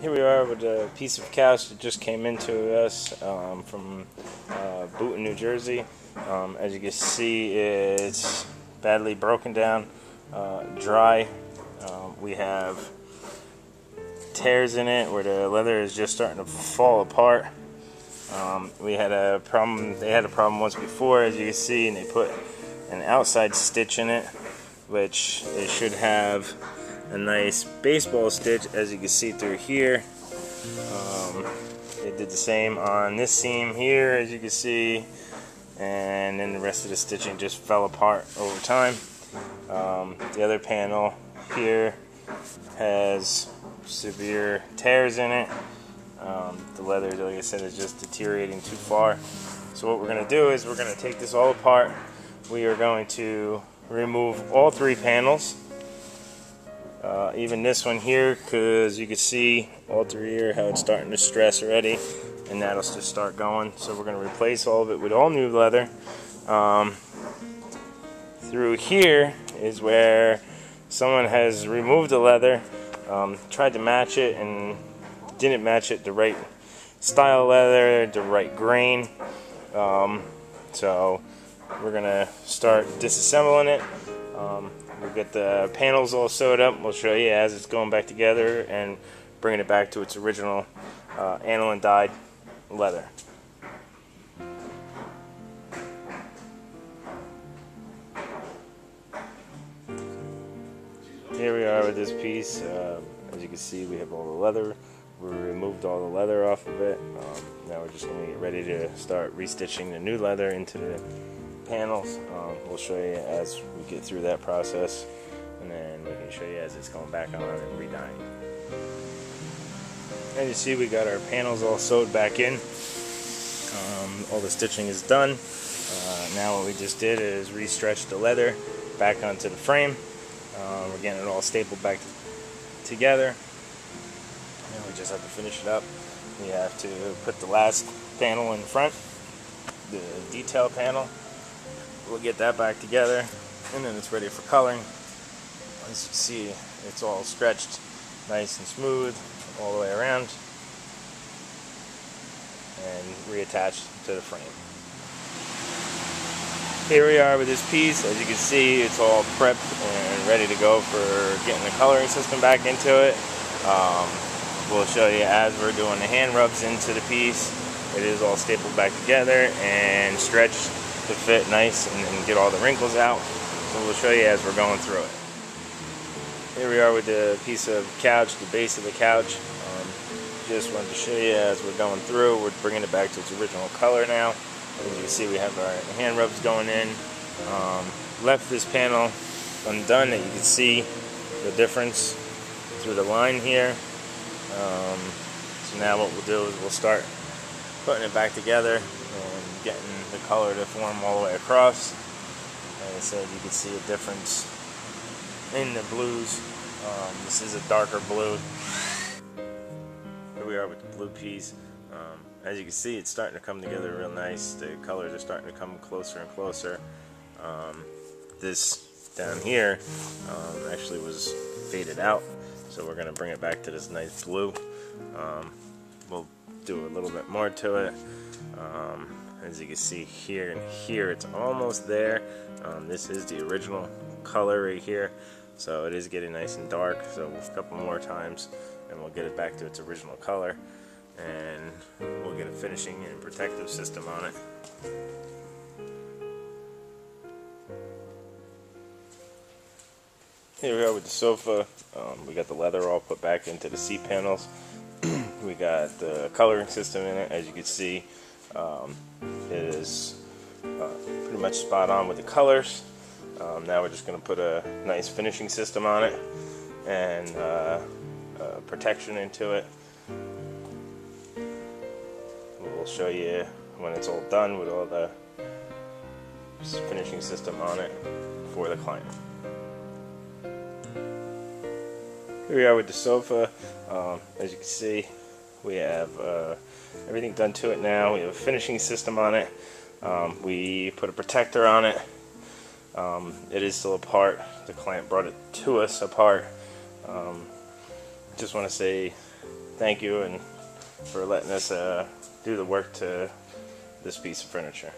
Here we are with a piece of couch that just came into us from Boonton, New Jersey. As you can see, it's badly broken down, dry. We have tears in it where the leather is just starting to fall apart. We had a problem. They had a problem once before, as you can see, and they put an outside stitch in it, which it should have a nice baseball stitch, as you can see through here. They did the same on this seam here, as you can see, and then the rest of the stitching just fell apart over time. The other panel here has severe tears in it. The leather, like I said, is just deteriorating too far. So what we're going to do is we're going to take this all apart. We are going to remove all three panels. Even this one here, because you can see all through here how it's starting to stress already, and that'll just start going. So we're going to replace all of it with all new leather. Through here is where someone has removed the leather, tried to match it and didn't match it the right style leather, the right grain. So we're going to start disassembling it. We'll get the panels all sewed up. We'll show you as it's going back together and bringing it back to its original aniline dyed leather. Here we are with this piece. As you can see, we have all the leather. We removed all the leather off of it. Now we're just going to get ready to start restitching the new leather into the panels. We'll show you as we get through that process, and then we can show you as it's going back on and redying. As you see, we got our panels all sewed back in. All the stitching is done. Now what we just did is re-stretch the leather back onto the frame. We're getting it all stapled back together. And we just have to finish it up. We have to put the last panel in front, the detail panel. We'll get that back together, and then it's ready for coloring. As you can see, it's all stretched nice and smooth all the way around and reattached to the frame. Here we are with this piece. As you can see, it's all prepped and ready to go for getting the coloring system back into it. We'll show you as we're doing the hand rubs into the piece. It is all stapled back together and stretched to fit nice and get all the wrinkles out. So we'll show you as we're going through it. Here we are with the piece of couch, the base of the couch. Just wanted to show you as we're going through. We're bringing it back to its original color now. As you can see, we have our hand rubs going in. Left this panel undone that you can see the difference through the line here. So now what we'll do is we'll start putting it back together and getting the color to form all the way across. Like I said, you can see a difference in the blues. This is a darker blue. Here we are with the blue piece. As you can see, it's starting to come together real nice. The colors are starting to come closer and closer. This down here actually was faded out, so we're going to bring it back to this nice blue. We'll do a little bit more to it. As you can see here and here, it's almost there. This is the original color right here, so it is getting nice and dark. So a couple more times and we'll get it back to its original color, and we'll get a finishing and protective system on it. Here we are with the sofa. We got the leather all put back into the seat panels. We got the coloring system in it. As you can see, it is pretty much spot on with the colors. Now we're just going to put a nice finishing system on it and protection into it. We'll show you when it's all done with all the finishing system on it for the client. Here we are with the sofa. As you can see, we have everything done to it now. We have a finishing system on it. We put a protector on it. It is still apart. The client brought it to us apart. Just want to say thank you and for letting us do the work to this piece of furniture.